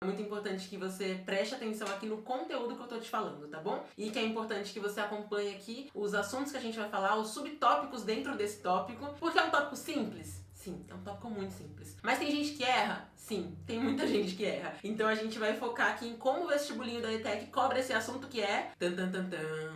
É muito importante que você preste atenção aqui no conteúdo que eu tô te falando, tá bom? E que é importante que você acompanhe aqui os assuntos que a gente vai falar, os subtópicos dentro desse tópico, porque é um tópico simples. Sim, é um tópico muito simples. Mas tem gente que erra? Sim, tem muita gente que erra. Então a gente vai focar aqui em como o vestibulinho da ETEC cobra esse assunto que é... Tan, tan, tan, tan.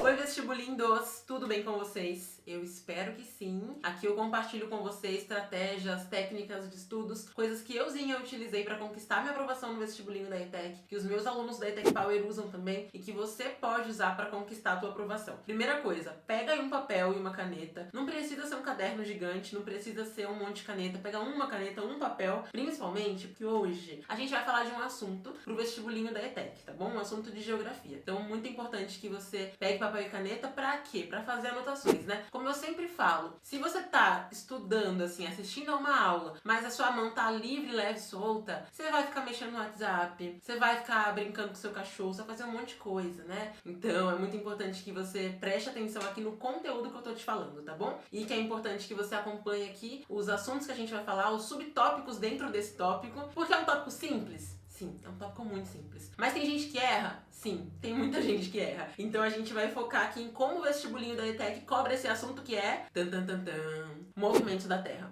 Oi, vestibulindos! Tudo bem com vocês? Eu espero que sim. Aqui eu compartilho com vocês estratégias, técnicas de estudos, coisas que euzinha utilizei para conquistar minha aprovação no vestibulinho da ETEC, que os meus alunos da ETEC Power usam também e que você pode usar para conquistar a tua aprovação. Primeira coisa, pega aí um papel e uma caneta. Não precisa ser um caderno gigante, não precisa ser um monte de caneta. Pega uma caneta, um papel, principalmente porque hoje a gente vai falar de um assunto pro vestibulinho da ETEC, tá bom? Um assunto de geografia. Então, muito importante que você pegue papel e caneta pra quê? Pra fazer anotações, né? Como eu sempre falo, se você tá estudando, assim, assistindo a uma aula, mas a sua mão tá livre, leve, solta, você vai ficar mexendo no WhatsApp, você vai ficar brincando com seu cachorro, você vai fazer um monte de coisa, né? Então, é muito importante que você preste atenção aqui no conteúdo que eu tô te falando, tá bom? E que é importante que você acompanhe aqui os assuntos que a gente vai falar, os subtópicos dentro desse tópico, porque é um tópico simples. Sim, é um tópico muito simples. Mas tem gente que erra? Sim, tem muita gente que erra. Então a gente vai focar aqui em como o vestibulinho da ETEC cobra esse assunto que é... Tan, tan, tan, tan. Movimentos da Terra.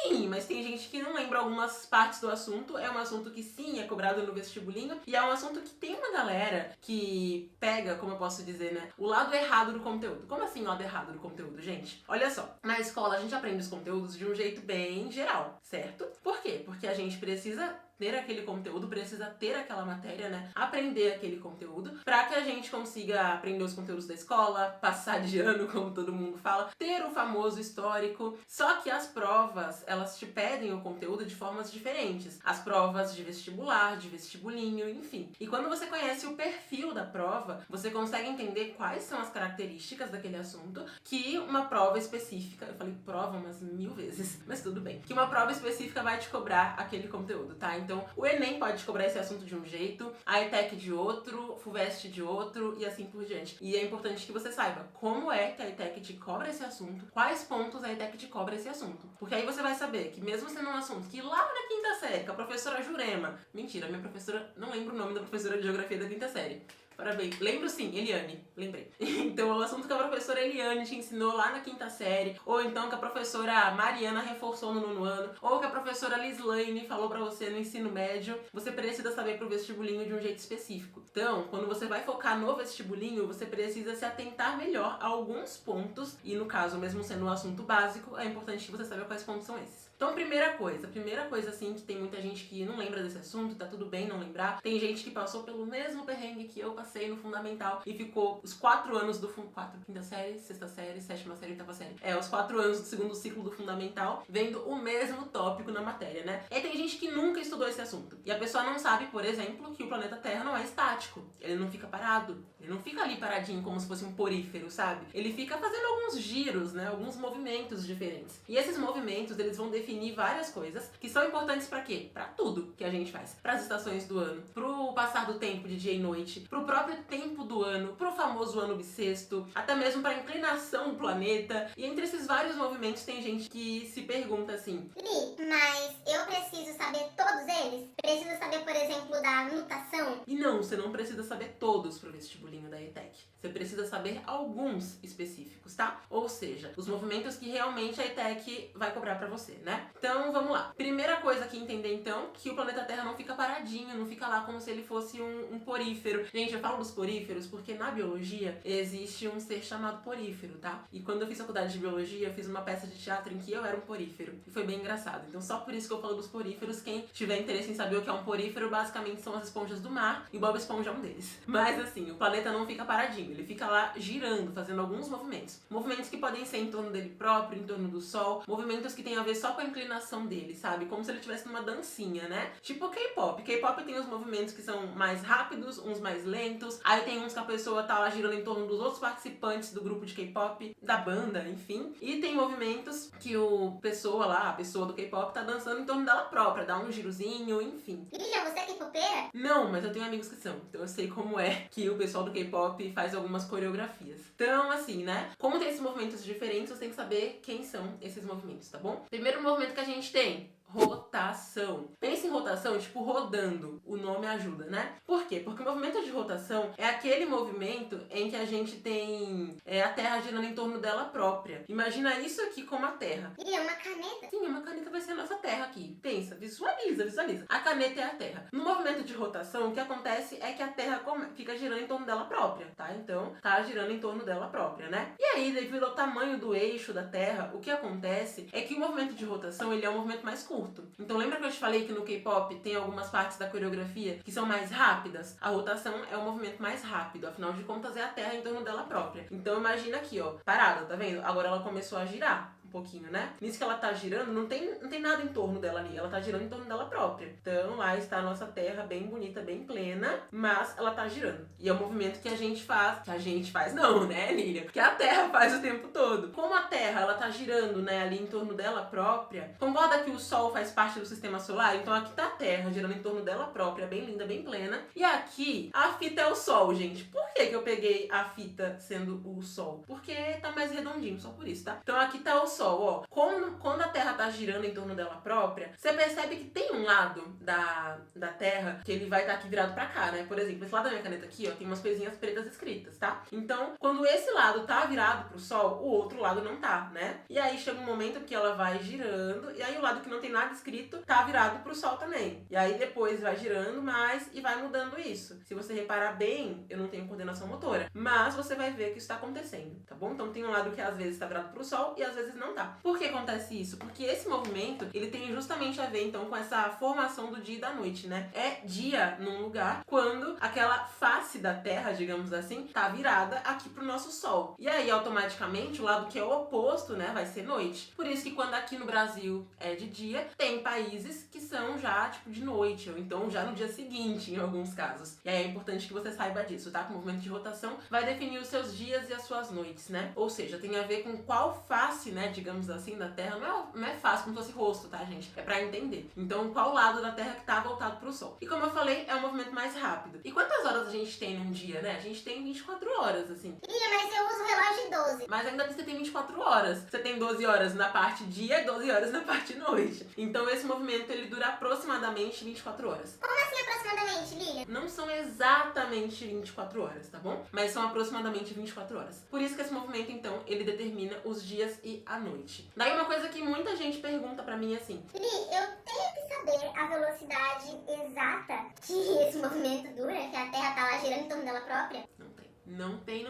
Sim, mas tem gente que não lembra algumas partes do assunto. É um assunto que sim, é cobrado no vestibulinho. E é um assunto que tem uma galera que pega, como eu posso dizer, né, o lado errado do conteúdo. Como assim o lado errado do conteúdo, gente? Olha só, na escola a gente aprende os conteúdos de um jeito bem geral, certo? Por quê? Porque a gente precisa ter aquele conteúdo, precisa ter aquela matéria, né? Aprender aquele conteúdo para que a gente consiga aprender os conteúdos da escola, passar de ano, como todo mundo fala, ter o famoso histórico. Só que as provas, elas te pedem o conteúdo de formas diferentes. As provas de vestibular, de vestibulinho, enfim. E quando você conhece o perfil da prova, você consegue entender quais são as características daquele assunto que uma prova específica, eu falei prova umas 1000 vezes, mas tudo bem, que uma prova específica vai te cobrar aquele conteúdo, tá? Então, o Enem pode te cobrar esse assunto de um jeito, a ETEC de outro, FUVEST de outro e assim por diante. E é importante que você saiba como é que a ETEC te cobra esse assunto, quais pontos a ETEC te cobra esse assunto. Porque aí você vai saber que mesmo sendo um assunto que lá na quinta série, com a professora Jurema, mentira, minha professora, não lembro o nome da professora de geografia da quinta série. Parabéns. Lembro sim, Eliane. Lembrei. Então, o assunto que a professora Eliane te ensinou lá na quinta série, ou então que a professora Mariana reforçou no nono ano, ou que a professora Lislaine falou pra você no ensino médio, você precisa saber pro vestibulinho de um jeito específico. Então, quando você vai focar no vestibulinho, você precisa se atentar melhor a alguns pontos, e no caso, mesmo sendo um assunto básico, é importante que você saiba quais pontos são esses. Então, primeira coisa assim, que tem muita gente que não lembra desse assunto, tá tudo bem não lembrar. Tem gente que passou pelo mesmo perrengue que eu passei no fundamental e ficou os 4 anos do quinta série, sexta série, sétima série, oitava série. Os 4 anos do segundo ciclo do fundamental, vendo o mesmo tópico na matéria, né? E aí tem gente que nunca estudou esse assunto. E a pessoa não sabe, por exemplo, que o planeta Terra não é estático. Ele não fica parado. Ele não fica ali paradinho como se fosse um porífero, sabe? Ele fica fazendo alguns giros, né? Alguns movimentos diferentes. E esses movimentos, eles vão definir várias coisas que são importantes pra quê? Pra tudo que a gente faz. Pras estações do ano, pro passar do tempo de dia e noite, pro próprio tempo do ano, pro famoso ano bissexto, até mesmo pra inclinação do planeta. E entre esses vários movimentos tem gente que se pergunta assim: Li, mas eu preciso saber todos eles? Preciso saber, por exemplo, da nutação? E não, você não precisa saber todos pro vestibulinho da ETEC. Você precisa saber alguns específicos, tá? Ou seja, os movimentos que realmente a ETEC vai cobrar pra você, né? Então, vamos lá. Primeira coisa aqui, entender então que o planeta Terra não fica paradinho, não fica lá como se ele fosse um porífero. Gente, eu falo dos poríferos porque na biologia existe um ser chamado porífero, tá? E quando eu fiz faculdade de biologia, eu fiz uma peça de teatro em que eu era um porífero. E foi bem engraçado. Então, só por isso que eu falo dos poríferos. Quem tiver interesse em saber o que é um porífero, basicamente são as esponjas do mar, e Bob Esponja é um deles. Mas assim, o planeta não fica paradinho, ele fica lá girando, fazendo alguns movimentos. Movimentos que podem ser em torno dele próprio, em torno do Sol, movimentos que tem a ver só com a inclinação dele, sabe? Como se ele estivesse numa dancinha, né? Tipo K-pop. K-pop tem os movimentos que são mais rápidos, uns mais lentos, movimentos. Aí tem uns que a pessoa tá lá girando em torno dos outros participantes do grupo de K-pop, da banda, enfim. E tem movimentos que a pessoa do K-pop tá dançando em torno dela própria, dá um girozinho, enfim. Lilian, você é K-popeira? Não, mas eu tenho amigos que são, então eu sei como é que o pessoal do K-pop faz algumas coreografias. Então, assim, né? Como tem esses movimentos diferentes, você tem que saber quem são esses movimentos, tá bom? Primeiro movimento que a gente tem: rotação. Pensa em rotação, tipo rodando. O nome ajuda, né? Por quê? Porque o movimento de rotação é aquele movimento em que a gente tem a Terra girando em torno dela própria. Imagina isso aqui como a Terra. Lilian, uma caneta? Sim, uma caneta vai ser a nossa Terra aqui. Pensa, visualiza. A caneta é a Terra. No movimento de rotação, o que acontece é que a Terra fica girando em torno dela própria, tá? Então, tá girando em torno dela própria, né? E aí, devido ao tamanho do eixo da Terra, o que acontece é que o movimento de rotação, ele é um movimento mais curto. Então lembra que eu te falei que no K-pop tem algumas partes da coreografia que são mais rápidas? A rotação é um movimento mais rápido, afinal de contas é a Terra em torno dela própria. Então imagina aqui, ó, parada, tá vendo? Agora ela começou a girar um pouquinho, né? Nisso que ela tá girando, não tem nada em torno dela ali, ela tá girando em torno dela própria. Então lá está a nossa Terra bem bonita, bem plena, mas ela tá girando. E é um movimento que a gente faz não, né, Lilian? Que a Terra faz o tempo todo. Como a Terra, ela tá girando, né, ali em torno dela própria, concorda que o Sol faz parte do sistema solar? Então aqui tá a Terra girando em torno dela própria, bem linda, bem plena. E aqui a fita é o Sol, gente. Por que eu peguei a fita sendo o Sol? Porque tá mais redondinho, só por isso, tá? Então aqui tá o Sol, ó. Quando a Terra tá girando em torno dela própria, você percebe que tem um lado da Terra que ele vai estar aqui virado pra cá, né? Por exemplo, esse lado da minha caneta aqui, ó, tem umas coisinhas pretas escritas, tá? Então, quando esse lado tá virado pro Sol, o outro lado não tá, né? E aí chega um momento que ela vai girando, e aí o lado que não tem nada escrito tá virado pro Sol também. E aí depois vai girando mais e vai mudando isso. Se você reparar bem, eu não tenho coordenação motora, mas você vai ver que isso tá acontecendo, tá bom? Então tem um lado que às vezes tá virado pro Sol e às vezes não tá. Por que acontece isso? Porque esse movimento, ele tem justamente a ver então com essa formação do dia e da noite, né? É dia num lugar quando aquela face da Terra, digamos assim, tá virada aqui pro nosso Sol. E aí automaticamente o lado que é o oposto, né, vai ser noite. Por isso que quando aqui no Brasil é de dia, tem países que são já tipo de noite, ou então já no dia seguinte, em alguns casos. E aí é importante que você saiba disso, tá? Que o movimento de rotação vai definir os seus dias e as suas noites, né? Ou seja, tem a ver com qual face, né, digamos assim, da Terra. Não é fácil como se fosse rosto, tá, gente? É pra entender. Então, qual lado da Terra que tá voltado pro Sol. E como eu falei, é um movimento mais rápido. E quantas horas a gente tem num dia, né? A gente tem 24 horas, assim. Lilian, mas eu uso relógio de 12. Mas ainda você tem 24 horas. Você tem 12 horas na parte dia e 12 horas na parte noite. Então esse movimento, ele dura aproximadamente 24 horas. Como assim aproximadamente, Lilian? Não são exatamente 24 horas, tá bom? Mas são aproximadamente 24 horas. Por isso que esse movimento, então, ele determina os dias e a noite. Daí uma coisa que muita gente pergunta pra mim é assim: Li, eu tenho que saber a velocidade exata que esse movimento dura, que a Terra tá lá girando em torno dela própria? Não tem.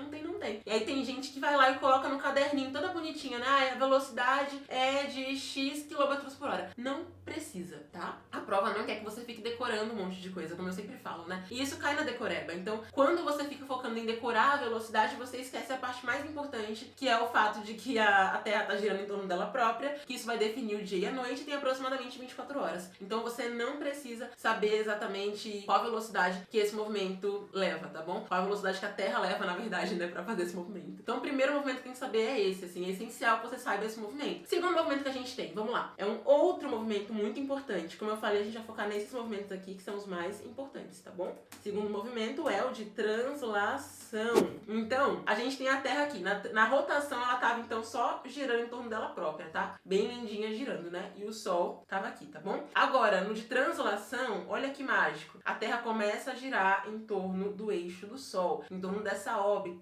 E aí tem gente que vai lá e coloca no caderninho toda bonitinha, né? Ah, a velocidade é de X km por hora. Não precisa, tá? A prova não quer que você fique decorando um monte de coisa, como eu sempre falo, né? E isso cai na decoreba. Então, quando você fica focando em decorar a velocidade, você esquece a parte mais importante, que é o fato de que a Terra tá girando em torno dela própria, que isso vai definir o dia e a noite, e tem aproximadamente 24 horas. Então, você não precisa saber exatamente qual a velocidade que esse movimento leva, tá bom? Qual a velocidade que a Terra leva, na verdade, né, pra fazer esse movimento. Então, o primeiro movimento que tem que saber é esse, assim, é essencial que você saiba esse movimento. Segundo movimento que a gente tem, vamos lá, é um outro movimento muito importante. Como eu falei, a gente vai focar nesses movimentos aqui, que são os mais importantes, tá bom? Segundo movimento é o de translação. Então, a gente tem a Terra aqui. Na rotação, ela tava, então, só girando em torno dela própria, tá? Bem lindinha girando, né? E o Sol tava aqui, tá bom? Agora, no de translação, olha que mágico. A Terra começa a girar em torno do eixo do Sol, em torno dessa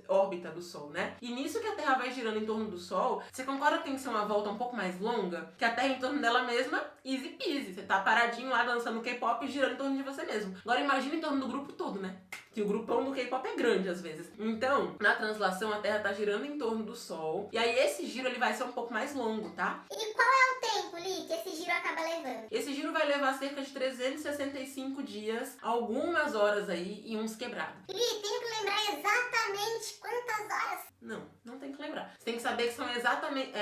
órbita do Sol, né? E nisso que a Terra vai girando em torno do Sol, você concorda que tem que ser uma volta um pouco mais longa? Que a Terra em torno dela mesma, easy peasy. Você tá paradinho lá dançando K-pop e girando em torno de você mesmo. Agora imagina em torno do grupo todo, né? Que o grupão do K-pop é grande às vezes. Então, na translação, a Terra tá girando em torno do Sol. E aí esse giro, ele vai ser um pouco mais longo, tá? E qual é o tempo, Li, que esse giro acaba levando? Esse giro vai levar cerca de 365 dias, algumas horas aí e uns quebrados. Li, tenho que lembrar exatamente quantas horas. Não tem tem que lembrar. Você tem que saber que são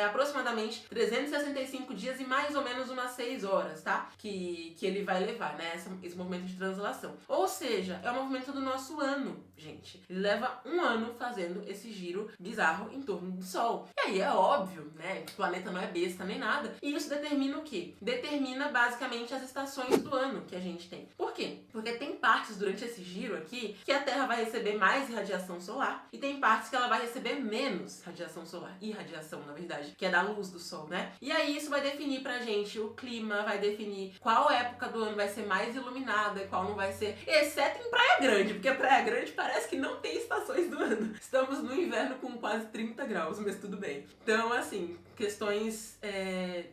aproximadamente 365 dias e mais ou menos umas 6 horas, tá? Que ele vai levar, né? Esse movimento de translação. Ou seja, é o movimento do nosso ano, gente. Ele leva um ano fazendo esse giro bizarro em torno do Sol. E aí é óbvio, né? Que o planeta não é besta nem nada. E isso determina o quê? Determina basicamente as estações do ano que a gente tem. Por quê? Porque tem partes durante esse giro aqui que a Terra vai receber mais radiação solar e tem partes que ela vai receber menos radiação solar. Irradiação, na verdade, que é da luz do Sol, né? E aí isso vai definir pra gente o clima, vai definir qual época do ano vai ser mais iluminada e qual não vai ser, exceto em Praia Grande, porque Praia Grande parece que não tem estações do ano. Estamos no inverno com quase 30 graus, mas tudo bem. Então, assim, questões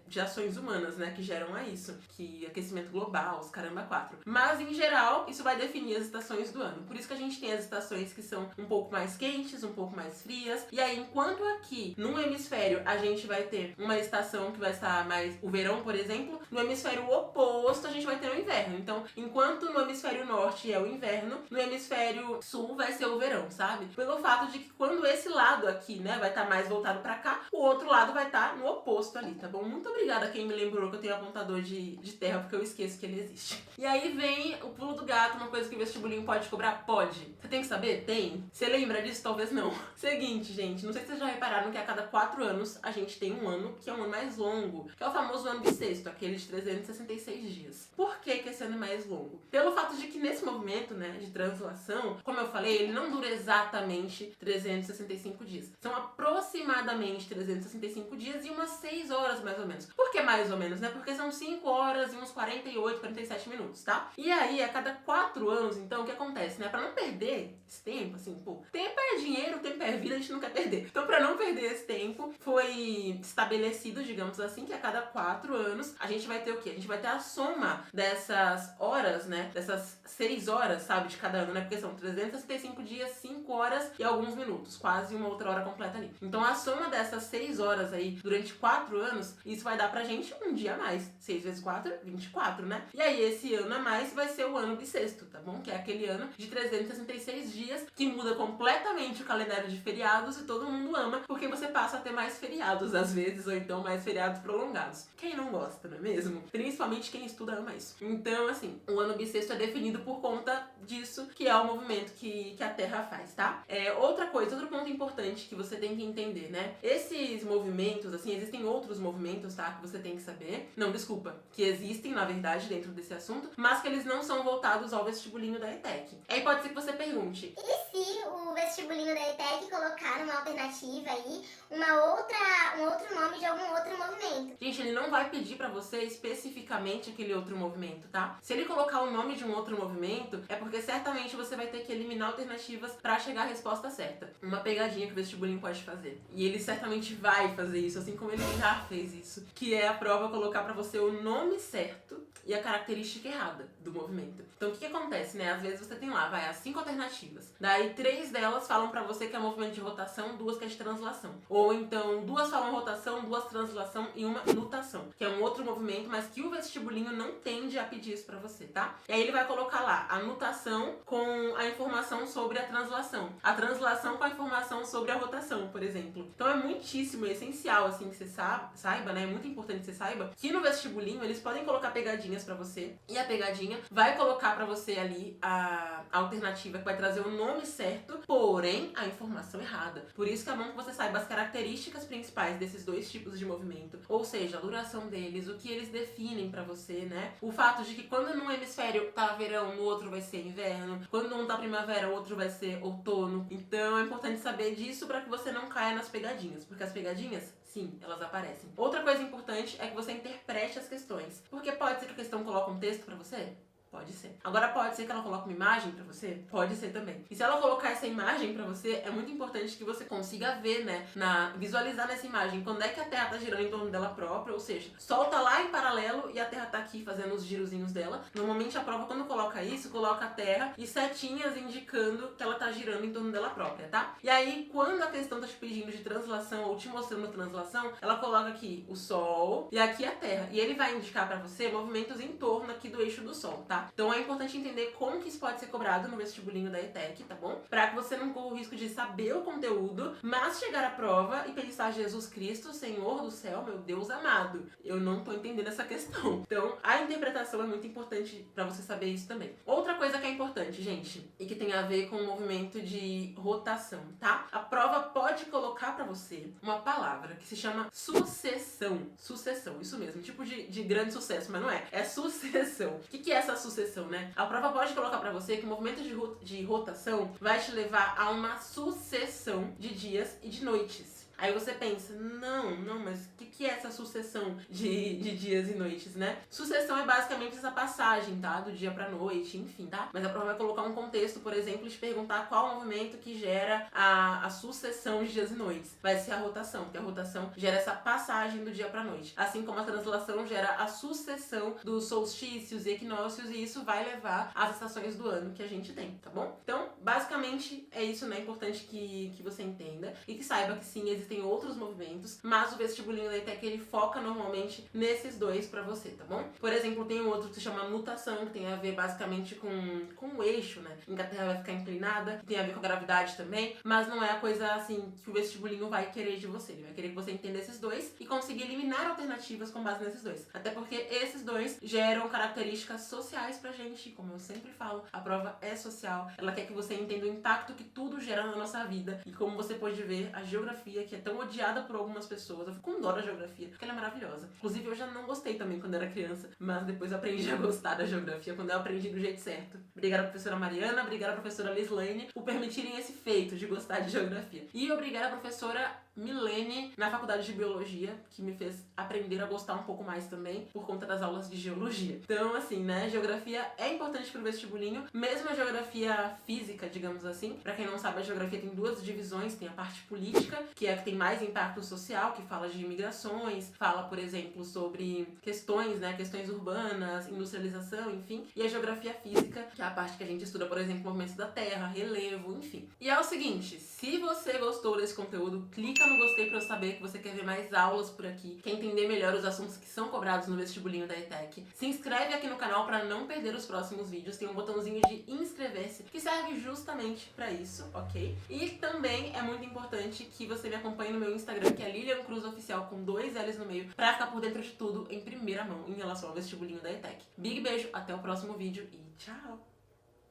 de ações humanas, né, que geram a isso, que aquecimento global, os caramba 4. Mas, em geral, isso vai definir as estações do ano. Por isso que a gente tem as estações que são um pouco mais quentes, um pouco mais frias. E aí, enquanto aqui, num hemisfério, a gente vai ter uma estação que vai estar mais o verão, por exemplo, no hemisfério oposto, a gente vai ter o inverno. Então, enquanto no hemisfério norte é o inverno, no hemisfério sul vai ser o verão, sabe? Pelo fato de que quando esse lado aqui, né, vai estar mais voltado pra cá, o outro lado vai estar no oposto ali, tá bom? Muito obrigada a quem me lembrou que eu tenho apontador de terra, porque eu esqueço que ele existe. E aí vem o pulo do gato, uma coisa que o vestibulinho pode cobrar? Pode. Você tem que saber? Tem. Você lembra disso? Talvez não. Seguinte, gente, não sei se vocês já repararam que a cada 4 anos a gente tem um ano que é um ano mais longo, que é o famoso ano bissexto, aquele de 366 dias. Por que esse ano é mais longo? Pelo fato de que nesse movimento, né, de translação, como eu falei, ele não dura exatamente 365 dias. São aproximadamente 365 dias e umas 6 horas, mais ou menos. Por que mais ou menos, né? Porque são 5 horas e uns 48, 47 minutos, tá? E aí, a cada 4 anos, então, o que acontece, né? Pra não perder esse tempo, assim, pô, tempo é dinheiro, tempo é vida, a gente não quer perder. Então, pra não perder esse tempo, foi estabelecido, digamos assim, que a cada 4 anos, a gente vai ter o quê? A gente vai ter a soma dessas horas, né? Dessas 6 horas, sabe, de cada ano, né? Porque são 365 dias, 5 horas e alguns minutos, quase uma outra hora completa ali. Então, a soma dessas 6 horas aí, durante 4 anos, isso vai dar pra gente um dia a mais. 6 vezes 4, 24, né? E aí, esse ano a mais vai ser o ano bissexto, tá bom? Que é aquele ano de 366 dias que muda completamente o calendário de feriados e todo mundo ama, porque você passa a ter mais feriados às vezes, ou então mais feriados prolongados. Quem não gosta, não é mesmo? Principalmente quem estuda ama isso. Então, assim, o ano bissexto é definido por conta disso, que é o movimento que a Terra faz, tá? Outra coisa, outro ponto importante que você tem que entender, né? Esses movimentos, assim, existem outros movimentos, tá? Que você tem que saber. Não, desculpa. Que existem, na verdade, dentro desse assunto, mas que eles não são voltados ao vestibulinho da ETEC. Aí pode ser que você pergunte: e se o vestibulinho da ETEC colocar uma alternativa aí, um outro nome de algum outro movimento? Gente, ele não vai pedir pra você especificamente aquele outro movimento, tá? Se ele colocar o nome de um outro movimento, é porque certamente você vai ter que eliminar alternativas pra chegar à resposta certa. Uma pegadinha que o vestibulinho pode fazer. E ele certamente vai fazer isso, assim como ele já fez isso. Que é a prova colocar pra você o nome certo e a característica errada do movimento. Então, o que acontece, né? Às vezes você tem lá, as 5 alternativas. Daí, 3 delas falam pra você que é movimento de rotação, 2 que é de translação. Ou então, 2 falam rotação, 2 translação e 1 nutação. Que é um outro movimento, mas que o vestibulinho não tende a pedir isso pra você, tá? E aí ele vai colocar lá a nutação com a informação sobre a translação. A translação com a informação sobre a rotação, por exemplo. Então, é muitíssimo, essencial, assim, que você saiba, né? É muito importante que você saiba que no vestibulinho eles podem colocar pegadinhas pra você. E a pegadinha vai colocar pra você ali a alternativa que vai trazer o nome certo, porém a informação errada. Por isso que é bom que você saiba as características principais desses dois tipos de movimento, ou seja, a duração deles, o que eles definem pra você, né? O fato de que quando num hemisfério tá verão, no outro vai ser inverno, quando um tá primavera, o outro vai ser outono. Então é importante saber disso pra que você não caia nas pegadinhas, porque as pegadinhas, sim, elas aparecem. Outra coisa importante é que você interprete as questões, porque pode ser que a questão coloque um texto pra você. Pode ser. Agora pode ser que ela coloque uma imagem pra você? Pode ser também. E se ela colocar essa imagem pra você, é muito importante que você consiga ver, né? Visualizar nessa imagem quando é que a Terra tá girando em torno dela própria, ou seja, Sol tá lá em paralelo e a Terra tá aqui fazendo os girozinhos dela. Normalmente a prova, quando coloca isso, coloca a Terra e setinhas indicando que ela tá girando em torno dela própria, tá? E aí, quando a questão tá te pedindo de translação ou te mostrando translação, ela coloca aqui o Sol e aqui a Terra. E ele vai indicar pra você movimentos em torno aqui do eixo do Sol, tá? tá? Então é importante entender como que isso pode ser cobrado no vestibulinho da ETEC, tá bom? Pra que você não corra o risco de saber o conteúdo, mas chegar à prova e pensar: Jesus Cristo, Senhor do céu, meu Deus amado, eu não tô entendendo essa questão. Então, a interpretação é muito importante pra você saber isso também. Outra coisa que é importante, gente, e que tem a ver com o movimento de rotação, tá? A prova pode colocar pra você uma palavra que se chama sucessão. Sucessão, isso mesmo, tipo de grande sucesso, mas não é. É sucessão. O que é essa sucessão, né? A prova pode colocar pra você que o movimento de rotação vai te levar a uma sucessão de dias e de noites. Aí você pensa: não, mas o que é essa sucessão de dias e noites, né? Sucessão é basicamente essa passagem, tá? Do dia pra noite, enfim, tá? Mas a prova vai colocar um contexto, por exemplo, e te perguntar qual o movimento que gera a sucessão de dias e noites. Vai ser a rotação, porque a rotação gera essa passagem do dia pra noite. Assim como a translação gera a sucessão dos solstícios e equinócios, e isso vai levar às estações do ano que a gente tem, tá bom? Então, basicamente, é isso, né? É importante que você entenda e que saiba que sim, existem outros movimentos, mas o vestibulinho da ETEC ele foca normalmente nesses dois pra você, tá bom? Por exemplo, tem um outro que se chama nutação, que tem a ver basicamente com o eixo, né? Em que a Terra vai ficar inclinada, que tem a ver com a gravidade também, mas não é a coisa assim que o vestibulinho vai querer de você. Ele vai querer que você entenda esses dois e conseguir eliminar alternativas com base nesses dois. Até porque esses dois geram características sociais pra gente, como eu sempre falo, a prova é social. Ela quer que você entenda o impacto que tudo gera na nossa vida. E como você pode ver, a geografia, que é tão odiada por algumas pessoas, eu fico com dó da geografia, porque ela é maravilhosa. Inclusive, eu já não gostei também quando era criança, mas depois eu aprendi a gostar da geografia quando eu aprendi do jeito certo. Obrigada, professora Mariana, obrigada, professora Lislane, por permitirem esse feito de gostar de geografia. E obrigada, professora Milene, na faculdade de biologia, que me fez aprender a gostar um pouco mais também, por conta das aulas de geologia. Então, assim, né, geografia é importante pro vestibulinho, mesmo a geografia física, digamos assim. Pra quem não sabe, a geografia tem duas divisões, tem a parte política, que é a que tem mais impacto social, que fala de imigrações, fala, por exemplo, sobre questões, né, questões urbanas, industrialização, enfim, e a geografia física, que é a parte que a gente estuda, por exemplo, movimentos da terra, relevo, enfim. E é o seguinte, se você gostou desse conteúdo, clica no gostei pra eu saber que você quer ver mais aulas por aqui, quer entender melhor os assuntos que são cobrados no vestibulinho da ETEC. Se inscreve aqui no canal pra não perder os próximos vídeos, tem um botãozinho de inscrever-se, que serve justamente pra isso, ok? E também é muito importante que você me acompanhe no meu Instagram, que é Lilian Cruz Oficial, com 2 L's no meio, pra ficar por dentro de tudo em primeira mão em relação ao vestibulinho da ETEC. Big beijo, até o próximo vídeo e tchau!